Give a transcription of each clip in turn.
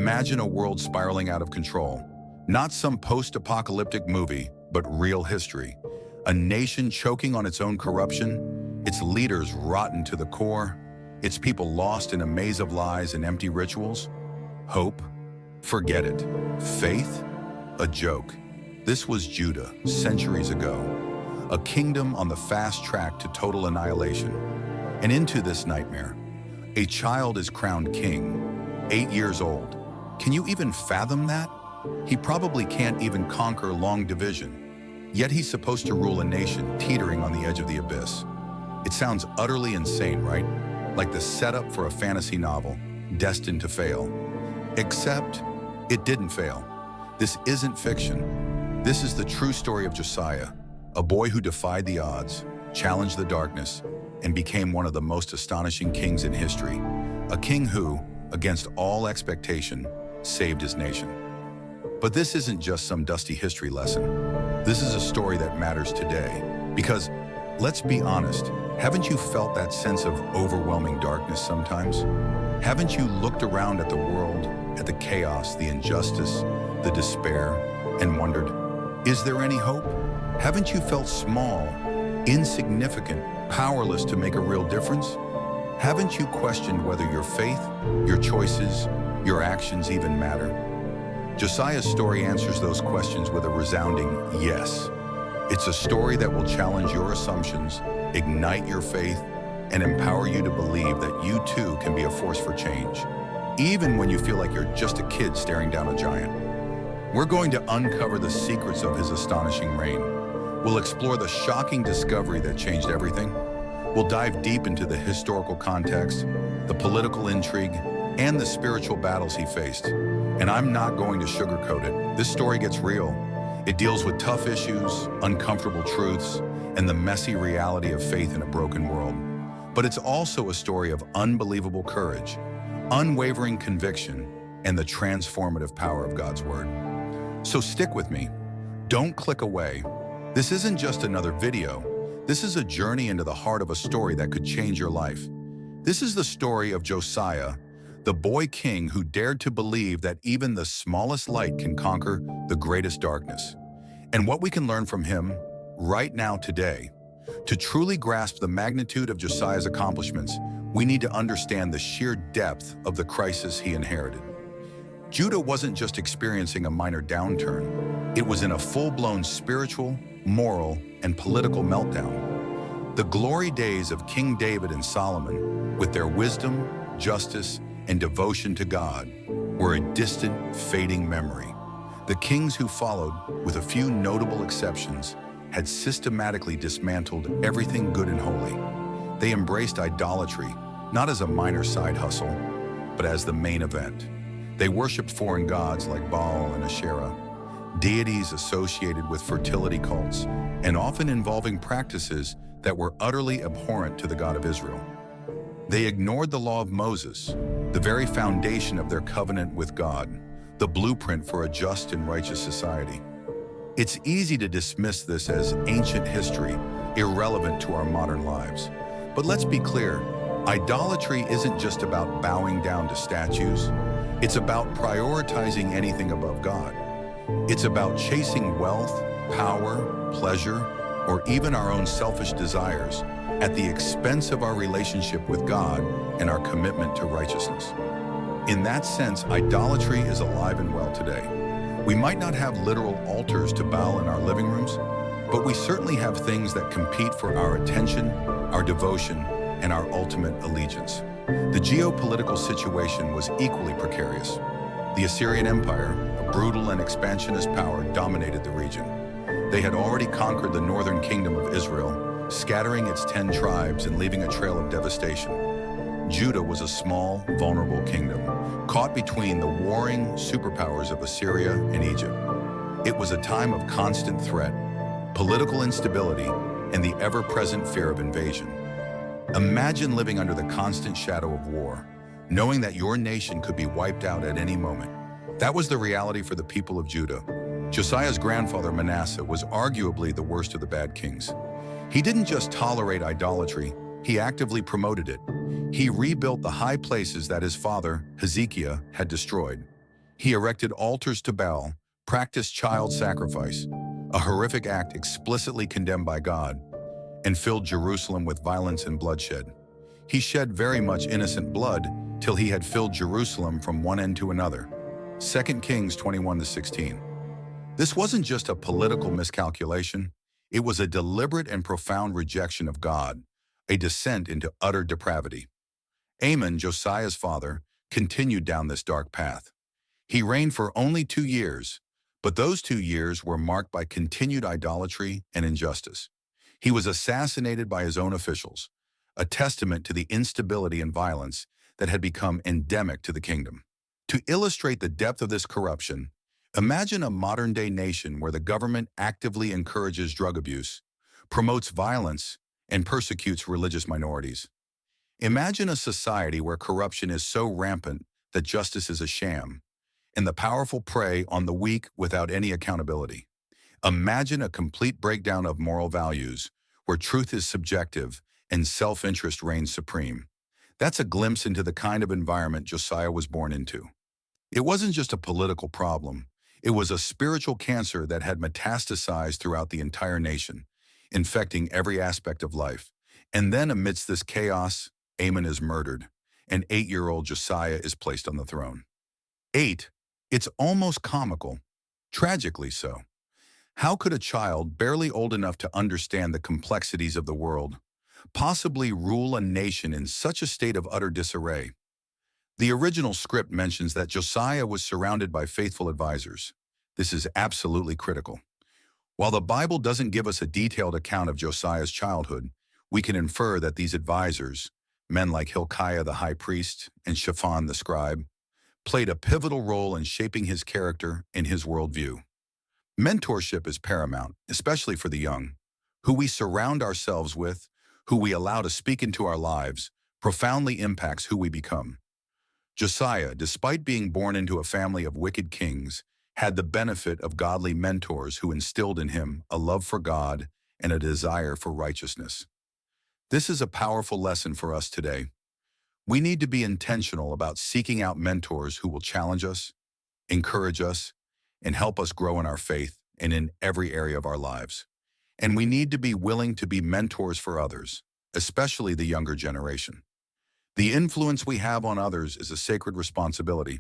Imagine a world spiraling out of control. Not some post-apocalyptic movie, but real history. A nation choking on its own corruption, its leaders rotten to the core, its people lost in a maze of lies and empty rituals. Hope? Forget it. Faith? A joke. This was Judah, centuries ago. A kingdom on the fast track to total annihilation. And into this nightmare, a child is crowned king, 8 years old. Can you even fathom that? He probably can't even conquer long division. Yet he's supposed to rule a nation teetering on the edge of the abyss. It sounds utterly insane, right? Like the setup for a fantasy novel, destined to fail. Except, it didn't fail. This isn't fiction. This is the true story of Josiah, a boy who defied the odds, challenged the darkness, and became one of the most astonishing kings in history. A king who, against all expectation, saved his nation. But this isn't just some dusty history lesson. This is a story that matters today. Because, let's be honest, haven't you felt that sense of overwhelming darkness sometimes? Haven't you looked around at the world, at the chaos, the injustice, the despair, and wondered, is there any hope? Haven't you felt small, insignificant, powerless to make a real difference? Haven't you questioned whether your faith, your choices, your actions even matter? Josiah's story answers those questions with a resounding yes. It's a story that will challenge your assumptions, ignite your faith, and empower you to believe that you too can be a force for change, even when you feel like you're just a kid staring down a giant. We're going to uncover the secrets of his astonishing reign. We'll explore the shocking discovery that changed everything. We'll dive deep into the historical context, the political intrigue, and the spiritual battles he faced. And I'm not going to sugarcoat it. This story gets real. It deals with tough issues, uncomfortable truths, and the messy reality of faith in a broken world. But it's also a story of unbelievable courage, unwavering conviction, and the transformative power of God's Word. So stick with me. Don't click away. This isn't just another video. This is a journey into the heart of a story that could change your life. This is the story of Josiah, the boy king who dared to believe that even the smallest light can conquer the greatest darkness. And what we can learn from him right now today. To truly grasp the magnitude of Josiah's accomplishments, we need to understand the sheer depth of the crisis he inherited. Judah wasn't just experiencing a minor downturn. It was in a full-blown spiritual, moral, and political meltdown. The glory days of King David and Solomon, with their wisdom, justice, and devotion to God, were a distant, fading memory. The kings who followed, with a few notable exceptions, had systematically dismantled everything good and holy. They embraced idolatry, not as a minor side hustle, but as the main event. They worshipped foreign gods like Baal and Asherah, deities associated with fertility cults, and often involving practices that were utterly abhorrent to the God of Israel. They ignored the law of Moses, the very foundation of their covenant with God, the blueprint for a just and righteous society. It's easy to dismiss this as ancient history, irrelevant to our modern lives. But let's be clear, idolatry isn't just about bowing down to statues. It's about prioritizing anything above God. It's about chasing wealth, power, pleasure, or even our own selfish desires at the expense of our relationship with God and our commitment to righteousness. In that sense, idolatry is alive and well today. We might not have literal altars to Baal in our living rooms, but we certainly have things that compete for our attention, our devotion, and our ultimate allegiance. The geopolitical situation was equally precarious. The Assyrian Empire, a brutal and expansionist power, dominated the region. They had already conquered the northern kingdom of Israel, scattering its 10 tribes and leaving a trail of devastation. Judah was a small, vulnerable kingdom, caught between the warring superpowers of Assyria and Egypt. It was a time of constant threat, political instability, and the ever-present fear of invasion. Imagine living under the constant shadow of war, knowing that your nation could be wiped out at any moment. That was the reality for the people of Judah. Josiah's grandfather, Manasseh, was arguably the worst of the bad kings. He didn't just tolerate idolatry, he actively promoted it. He rebuilt the high places that his father, Hezekiah, had destroyed. He erected altars to Baal, practiced child sacrifice, a horrific act explicitly condemned by God, and filled Jerusalem with violence and bloodshed. He shed very much innocent blood till he had filled Jerusalem from one end to another. 2 Kings 21-16. This wasn't just a political miscalculation, it was a deliberate and profound rejection of God, a descent into utter depravity. Amon, Josiah's father, continued down this dark path. He reigned for only 2 years, but those 2 years were marked by continued idolatry and injustice. He was assassinated by his own officials, a testament to the instability and violence that had become endemic to the kingdom. To illustrate the depth of this corruption, imagine a modern-day nation where the government actively encourages drug abuse, promotes violence, and persecutes religious minorities. Imagine a society where corruption is so rampant that justice is a sham, and the powerful prey on the weak without any accountability. Imagine a complete breakdown of moral values, where truth is subjective and self-interest reigns supreme. That's a glimpse into the kind of environment Josiah was born into. It wasn't just a political problem. It was a spiritual cancer that had metastasized throughout the entire nation, infecting every aspect of life. And then amidst this chaos, Amon is murdered, and 8-year-old Josiah is placed on the throne. 8. It's almost comical, tragically so. How could a child barely old enough to understand the complexities of the world possibly rule a nation in such a state of utter disarray? The original script mentions that Josiah was surrounded by faithful advisors. This is absolutely critical. While the Bible doesn't give us a detailed account of Josiah's childhood, we can infer that these advisors, men like Hilkiah the high priest and Shaphan the scribe, played a pivotal role in shaping his character and his worldview. Mentorship is paramount, especially for the young. Who we surround ourselves with, who we allow to speak into our lives, profoundly impacts who we become. Josiah, despite being born into a family of wicked kings, had the benefit of godly mentors who instilled in him a love for God and a desire for righteousness. This is a powerful lesson for us today. We need to be intentional about seeking out mentors who will challenge us, encourage us, and help us grow in our faith and in every area of our lives. And we need to be willing to be mentors for others, especially the younger generation. The influence we have on others is a sacred responsibility.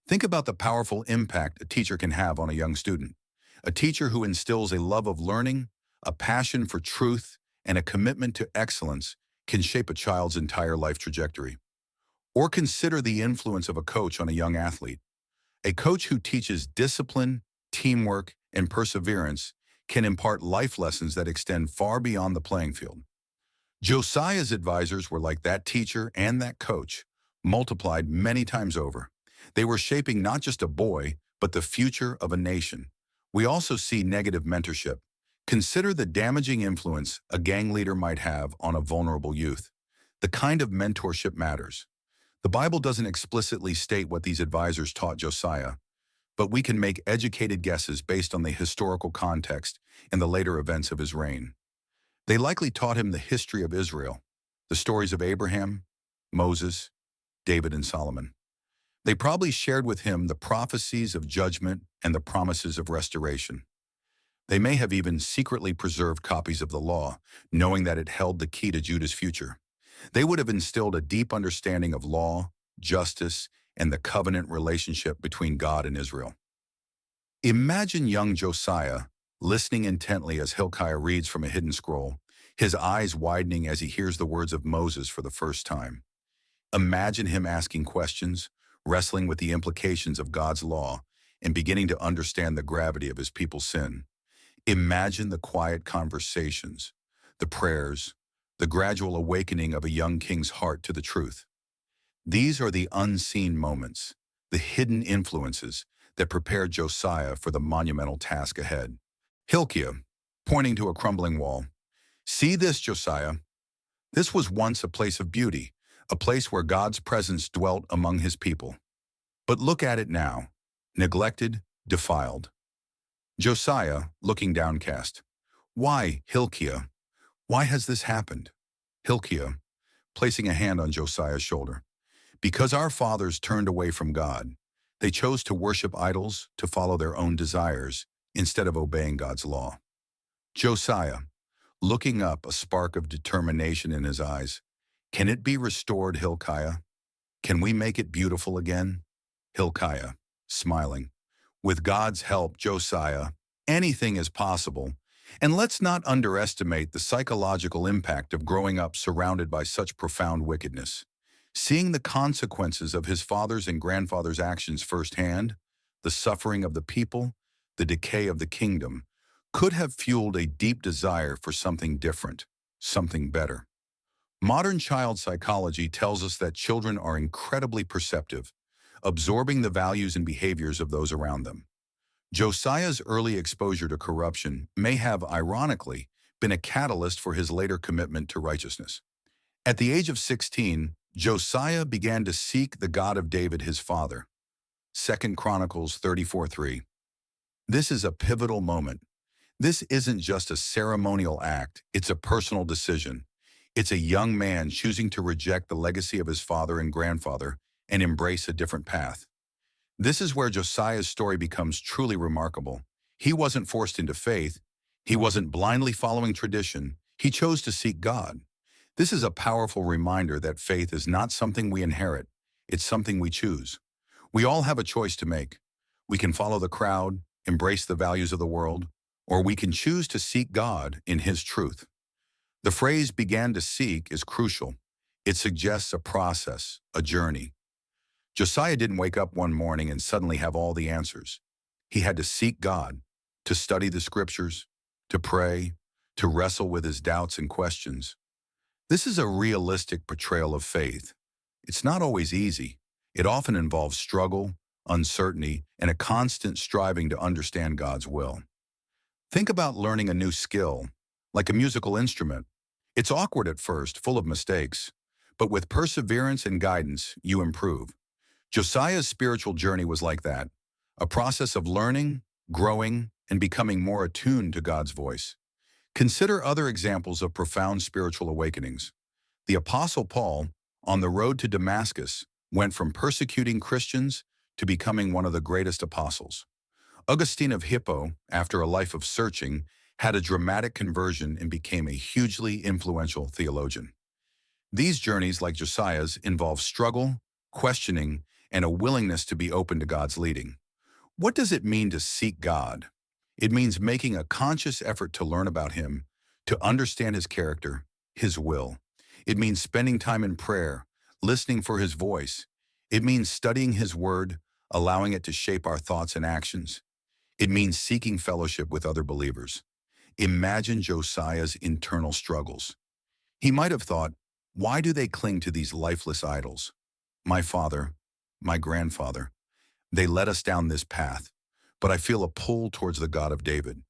Think about the powerful impact a teacher can have on a young student. A teacher who instills a love of learning, a passion for truth, and a commitment to excellence can shape a child's entire life trajectory. Or consider the influence of a coach on a young athlete. A coach who teaches discipline, teamwork, and perseverance can impart life lessons that extend far beyond the playing field. Josiah's advisors were like that teacher and that coach, multiplied many times over. They were shaping not just a boy, but the future of a nation. We also see negative mentorship. Consider the damaging influence a gang leader might have on a vulnerable youth. The kind of mentorship matters. The Bible doesn't explicitly state what these advisors taught Josiah, but we can make educated guesses based on the historical context and the later events of his reign. They likely taught him the history of Israel, the stories of Abraham, Moses, David, and Solomon. They probably shared with him the prophecies of judgment and the promises of restoration. They may have even secretly preserved copies of the law, knowing that it held the key to Judah's future. They would have instilled a deep understanding of law, justice, and the covenant relationship between God and Israel. Imagine young Josiah listening intently as Hilkiah reads from a hidden scroll, his eyes widening as he hears the words of Moses for the first time. Imagine him asking questions, wrestling with the implications of God's law, and beginning to understand the gravity of his people's sin. Imagine the quiet conversations, the prayers, the gradual awakening of a young king's heart to the truth. These are the unseen moments, the hidden influences that prepared Josiah for the monumental task ahead. Hilkiah, pointing to a crumbling wall. See this, Josiah. This was once a place of beauty, a place where God's presence dwelt among his people. But look at it now, neglected, defiled. Josiah, looking downcast. Why, Hilkiah? Why has this happened? Hilkiah, placing a hand on Josiah's shoulder. Because our fathers turned away from God. They chose to worship idols, to follow their own desires, instead of obeying God's law. Josiah, looking up, a spark of determination in his eyes. Can it be restored, Hilkiah? Can we make it beautiful again? Hilkiah, smiling. With God's help, Josiah, anything is possible. And let's not underestimate the psychological impact of growing up surrounded by such profound wickedness. Seeing the consequences of his father's and grandfather's actions firsthand, the suffering of the people, the decay of the kingdom, could have fueled a deep desire for something different, something better. Modern child psychology tells us that children are incredibly perceptive, absorbing the values and behaviors of those around them. Josiah's early exposure to corruption may have, ironically, been a catalyst for his later commitment to righteousness. At the age of 16, Josiah began to seek the God of David, his father. 2 Chronicles 34:3. This is a pivotal moment. This isn't just a ceremonial act, it's a personal decision. It's a young man choosing to reject the legacy of his father and grandfather and embrace a different path. This is where Josiah's story becomes truly remarkable. He wasn't forced into faith. He wasn't blindly following tradition. He chose to seek God. This is a powerful reminder that faith is not something we inherit. It's something we choose. We all have a choice to make. We can follow the crowd, embrace the values of the world, or we can choose to seek God in His truth. The phrase "began to seek" is crucial. It suggests a process, a journey. Josiah didn't wake up one morning and suddenly have all the answers. He had to seek God, to study the scriptures, to pray, to wrestle with his doubts and questions. This is a realistic portrayal of faith. It's not always easy. It often involves struggle, uncertainty, and a constant striving to understand God's will. Think about learning a new skill, like a musical instrument. It's awkward at first, full of mistakes, but with perseverance and guidance, you improve. Josiah's spiritual journey was like that, a process of learning, growing, and becoming more attuned to God's voice. Consider other examples of profound spiritual awakenings. The Apostle Paul, on the road to Damascus, went from persecuting Christians to becoming one of the greatest apostles. Augustine of Hippo, after a life of searching, had a dramatic conversion and became a hugely influential theologian. These journeys, like Josiah's, involve struggle, questioning, and a willingness to be open to God's leading. What does it mean to seek God? It means making a conscious effort to learn about Him, to understand His character, His will. It means spending time in prayer, listening for His voice. It means studying His Word, allowing it to shape our thoughts and actions. It means seeking fellowship with other believers. Imagine Josiah's internal struggles. He might have thought, why do they cling to these lifeless idols? My father, my grandfather, they led us down this path, but I feel a pull towards the God of David.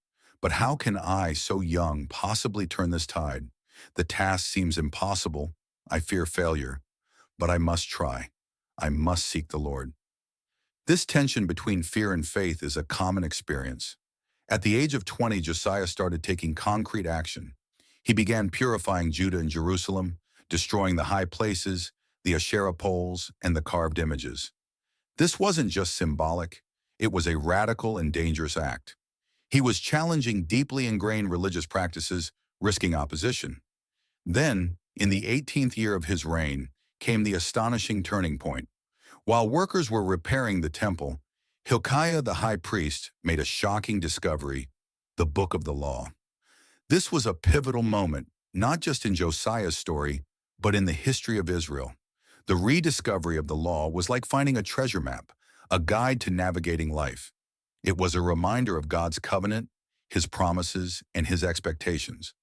But how can I, so young, possibly turn this tide? The task seems impossible. I fear failure, but I must try. I must seek the Lord. This tension between fear and faith is a common experience. At the age of 20, Josiah started taking concrete action. He began purifying Judah and Jerusalem, destroying the high places, the Asherah poles, and the carved images. This wasn't just symbolic, it was a radical and dangerous act. He was challenging deeply ingrained religious practices, risking opposition. Then, in the 18th year of his reign, came the astonishing turning point. While workers were repairing the temple, Hilkiah the high priest made a shocking discovery: the Book of the Law. This was a pivotal moment, not just in Josiah's story, but in the history of Israel. The rediscovery of the law was like finding a treasure map, a guide to navigating life. It was a reminder of God's covenant, His promises, and His expectations.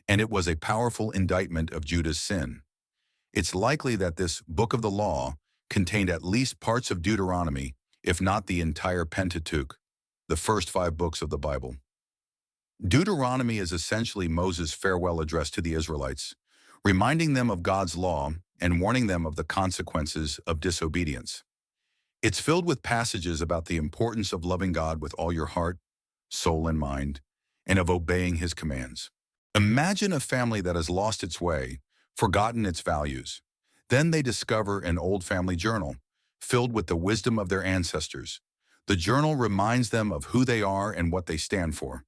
And it was a powerful indictment of Judah's sin. It's likely that this Book of the Law contained at least parts of Deuteronomy, if not the entire Pentateuch, the first 5 books of the Bible. Deuteronomy is essentially Moses' farewell address to the Israelites, reminding them of God's law and warning them of the consequences of disobedience. It's filled with passages about the importance of loving God with all your heart, soul, and mind, and of obeying His commands. Imagine a family that has lost its way, forgotten its values. Then they discover an old family journal, filled with the wisdom of their ancestors. The journal reminds them of who they are and what they stand for.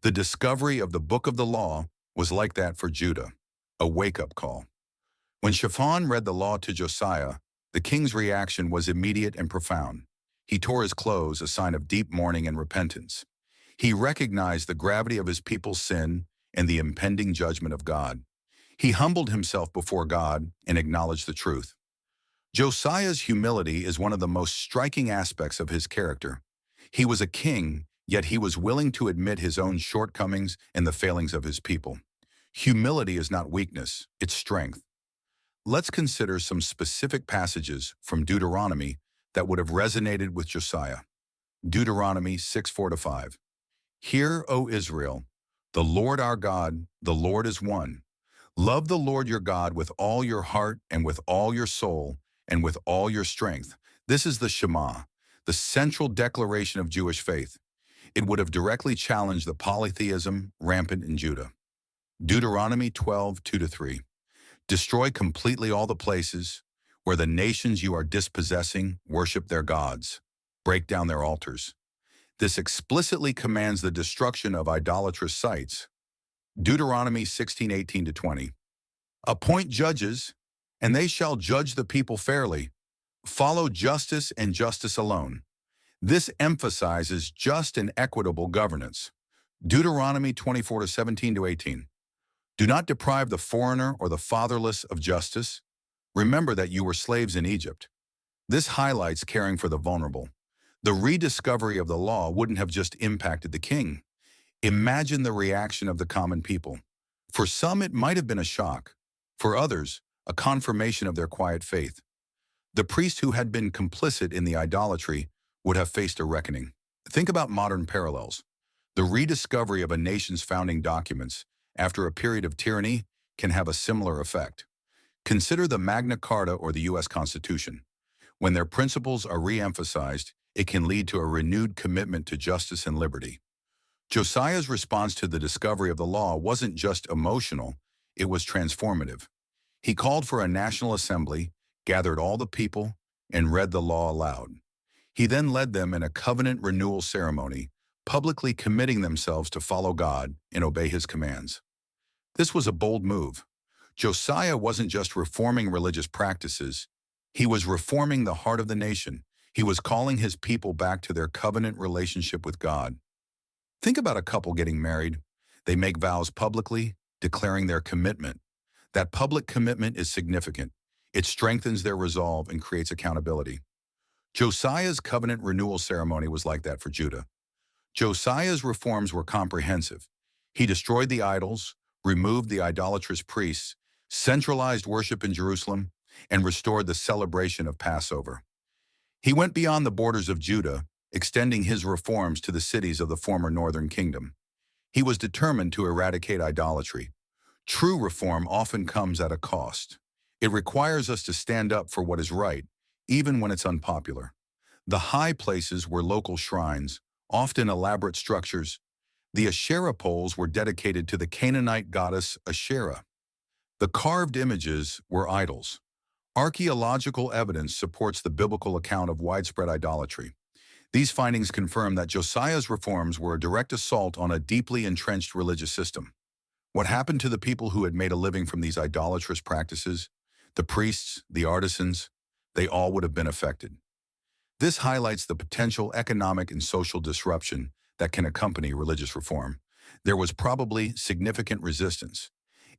The discovery of the Book of the Law was like that for Judah, a wake-up call. When Shaphan read the law to Josiah, the king's reaction was immediate and profound. He tore his clothes, a sign of deep mourning and repentance. He recognized the gravity of his people's sin and the impending judgment of God. He humbled himself before God and acknowledged the truth. Josiah's humility is one of the most striking aspects of his character. He was a king, yet he was willing to admit his own shortcomings and the failings of his people. Humility is not weakness, it's strength. Let's consider some specific passages from Deuteronomy that would have resonated with Josiah. Deuteronomy 6:4-5. Hear, O Israel, the Lord our God, the Lord is one. Love the Lord your God with all your heart and with all your soul and with all your strength. This is the Shema, the central declaration of Jewish faith. It would have directly challenged the polytheism rampant in Judah. Deuteronomy 12:2-3. Destroy completely all the places where the nations you are dispossessing worship their gods. Break down their altars. This explicitly commands the destruction of idolatrous sites. Deuteronomy 16:18-20. Appoint judges, and they shall judge the people fairly. Follow justice and justice alone. This emphasizes just and equitable governance. Deuteronomy 24:17-18. Do not deprive the foreigner or the fatherless of justice. Remember that you were slaves in Egypt. This highlights caring for the vulnerable. The rediscovery of the law wouldn't have just impacted the king. Imagine the reaction of the common people. For some, it might have been a shock. For others, a confirmation of their quiet faith. The priest who had been complicit in the idolatry would have faced a reckoning. Think about modern parallels. The rediscovery of a nation's founding documents after a period of tyranny can have a similar effect. Consider the Magna Carta or the U.S. Constitution. When their principles are re-emphasized, it can lead to a renewed commitment to justice and liberty. Josiah's response to the discovery of the law wasn't just emotional, it was transformative. He called for a national assembly, gathered all the people, and read the law aloud. He then led them in a covenant renewal ceremony, publicly committing themselves to follow God and obey his commands. This was a bold move. Josiah wasn't just reforming religious practices, he was reforming the heart of the nation. He was calling his people back to their covenant relationship with God. Think about a couple getting married. They make vows publicly, declaring their commitment. That public commitment is significant. It strengthens their resolve and creates accountability. Josiah's covenant renewal ceremony was like that for Judah. Josiah's reforms were comprehensive. He destroyed the idols, removed the idolatrous priests, centralized worship in Jerusalem, and restored the celebration of Passover. He went beyond the borders of Judah, extending his reforms to the cities of the former northern kingdom. He was determined to eradicate idolatry. True reform often comes at a cost. It requires us to stand up for what is right, even when it's unpopular. The high places were local shrines, often elaborate structures. The Asherah poles were dedicated to the Canaanite goddess Asherah. The carved images were idols. Archaeological evidence supports the biblical account of widespread idolatry. These findings confirm that Josiah's reforms were a direct assault on a deeply entrenched religious system. What happened to the people who had made a living from these idolatrous practices? The priests, the artisans, they all would have been affected. This highlights the potential economic and social disruption that can accompany religious reform. There was probably significant resistance.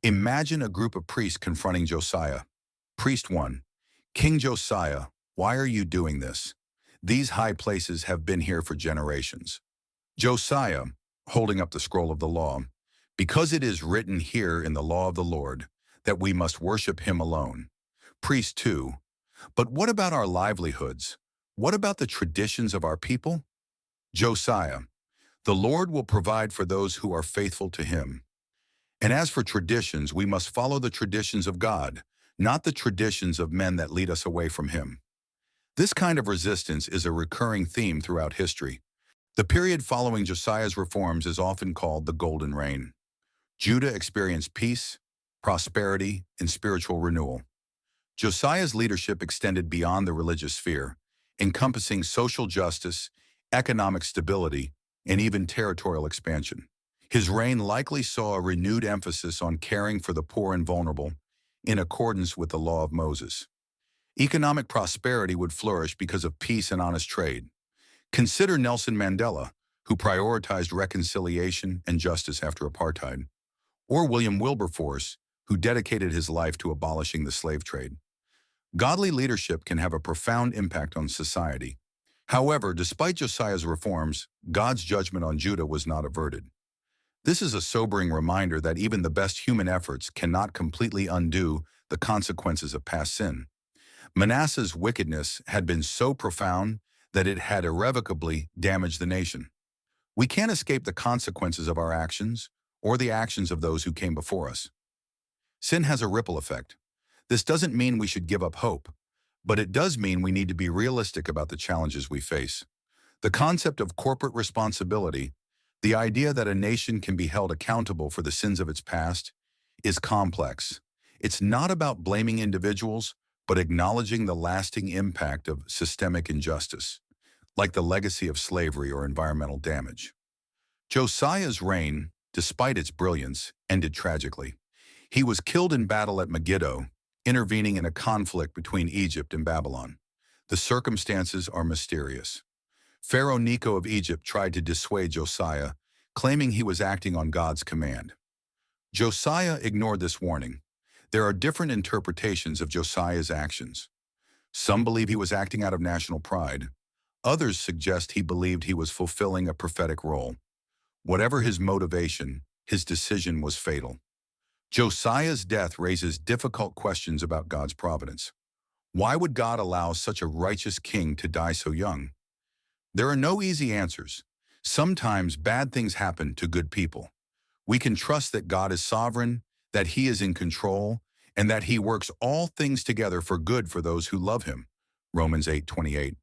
Imagine a group of priests confronting Josiah. Priest 1. King Josiah, why are you doing this? These high places have been here for generations. Josiah, holding up the scroll of the law, because it is written here in the law of the Lord that we must worship him alone. Priest 2. But what about our livelihoods? What about the traditions of our people? Josiah, the Lord will provide for those who are faithful to him. And as for traditions, we must follow the traditions of God, not the traditions of men that lead us away from him. This kind of resistance is a recurring theme throughout history. The period following Josiah's reforms is often called the Golden Reign. Judah experienced peace, prosperity, and spiritual renewal. Josiah's leadership extended beyond the religious sphere, encompassing social justice, economic stability, and even territorial expansion. His reign likely saw a renewed emphasis on caring for the poor and vulnerable, in accordance with the law of Moses. Economic prosperity would flourish because of peace and honest trade. Consider Nelson Mandela, who prioritized reconciliation and justice after apartheid, or William Wilberforce, who dedicated his life to abolishing the slave trade. Godly leadership can have a profound impact on society. However, despite Josiah's reforms, God's judgment on Judah was not averted. This is a sobering reminder that even the best human efforts cannot completely undo the consequences of past sin. Manasseh's wickedness had been so profound that it had irrevocably damaged the nation. We can't escape the consequences of our actions or the actions of those who came before us. Sin has a ripple effect. This doesn't mean we should give up hope, but it does mean we need to be realistic about the challenges we face. The concept of corporate responsibility, the idea that a nation can be held accountable for the sins of its past, is complex. It's not about blaming individuals, but acknowledging the lasting impact of systemic injustice, like the legacy of slavery or environmental damage. Josiah's reign, despite its brilliance, ended tragically. He was killed in battle at Megiddo, intervening in a conflict between Egypt and Babylon. The circumstances are mysterious. Pharaoh Necho of Egypt tried to dissuade Josiah, claiming he was acting on God's command. Josiah ignored this warning. There are different interpretations of Josiah's actions. Some believe he was acting out of national pride. Others suggest he believed he was fulfilling a prophetic role. Whatever his motivation, his decision was fatal. Josiah's death raises difficult questions about God's providence. Why would God allow such a righteous king to die so young? There are no easy answers. Sometimes bad things happen to good people. We can trust that God is sovereign, that He is in control, and that He works all things together for good for those who love Him. Romans 8:28.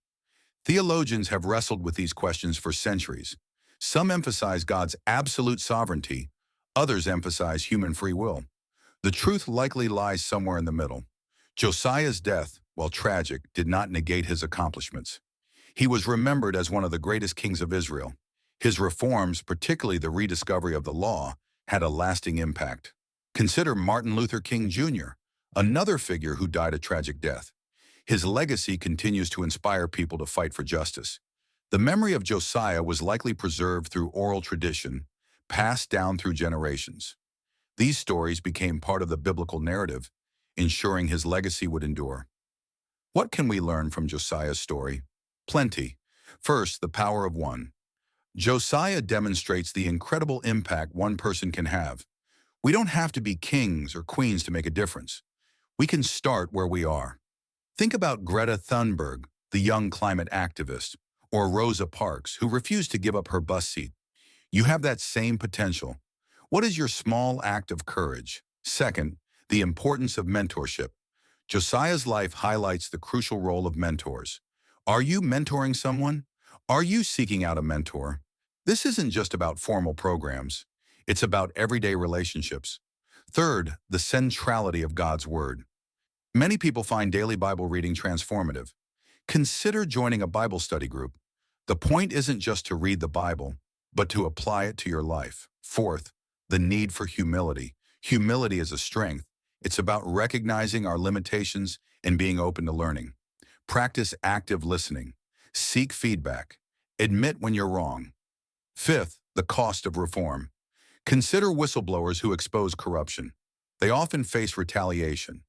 Theologians have wrestled with these questions for centuries. Some emphasize God's absolute sovereignty, others emphasize human free will. The truth likely lies somewhere in the middle. Josiah's death, while tragic, did not negate his accomplishments. He was remembered as one of the greatest kings of Israel. His reforms, particularly the rediscovery of the law, had a lasting impact. Consider Martin Luther King Jr., another figure who died a tragic death. His legacy continues to inspire people to fight for justice. The memory of Josiah was likely preserved through oral tradition, passed down through generations. These stories became part of the biblical narrative, ensuring his legacy would endure. What can we learn from Josiah's story? Plenty. First, the power of one. Josiah demonstrates the incredible impact one person can have. We don't have to be kings or queens to make a difference. We can start where we are. Think about Greta Thunberg, the young climate activist, or Rosa Parks, who refused to give up her bus seat. You have that same potential. What is your small act of courage? Second, the importance of mentorship. Josiah's life highlights the crucial role of mentors. Are you mentoring someone? Are you seeking out a mentor? This isn't just about formal programs. It's about everyday relationships. Third, the centrality of God's Word. Many people find daily Bible reading transformative. Consider joining a Bible study group. The point isn't just to read the Bible, but to apply it to your life. Fourth, the need for humility. Humility is a strength. It's about recognizing our limitations and being open to learning. Practice active listening. Seek feedback. Admit when you're wrong. Fifth, the cost of reform. Consider whistleblowers who expose corruption. They often face retaliation.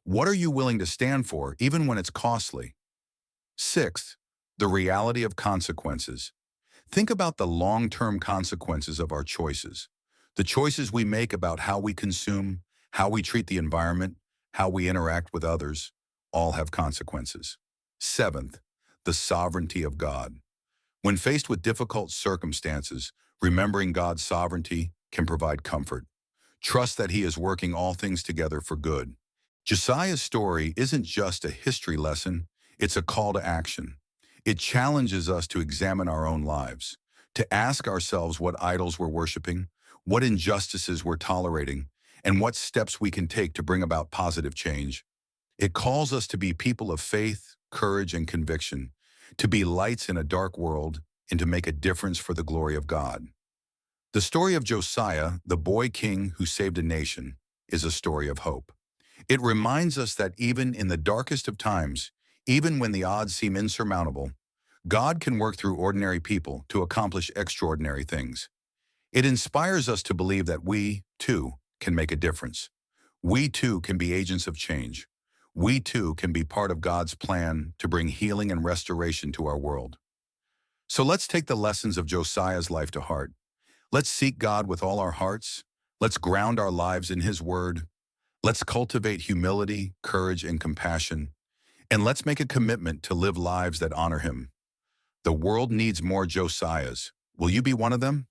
What are you willing to stand for, even when it's costly? Sixth, the reality of consequences. Think about the long-term consequences of our choices. The choices we make about how we consume, how we treat the environment, how we interact with others, all have consequences. Seventh, the sovereignty of God. When faced with difficult circumstances, remembering God's sovereignty can provide comfort. Trust that He is working all things together for good. Josiah's story isn't just a history lesson, it's a call to action. It challenges us to examine our own lives, to ask ourselves what idols we're worshiping, what injustices we're tolerating, and what steps we can take to bring about positive change. It calls us to be people of faith, courage, and conviction, to be lights in a dark world, and to make a difference for the glory of God. The story of Josiah, the boy king who saved a nation, is a story of hope. It reminds us that even in the darkest of times, even when the odds seem insurmountable, God can work through ordinary people to accomplish extraordinary things. It inspires us to believe that we, too, can make a difference. We, too, can be agents of change. We, too, can be part of God's plan to bring healing and restoration to our world. So let's take the lessons of Josiah's life to heart. Let's seek God with all our hearts. Let's ground our lives in His Word. Let's cultivate humility, courage, and compassion. And let's make a commitment to live lives that honor Him. The world needs more Josiahs. Will you be one of them?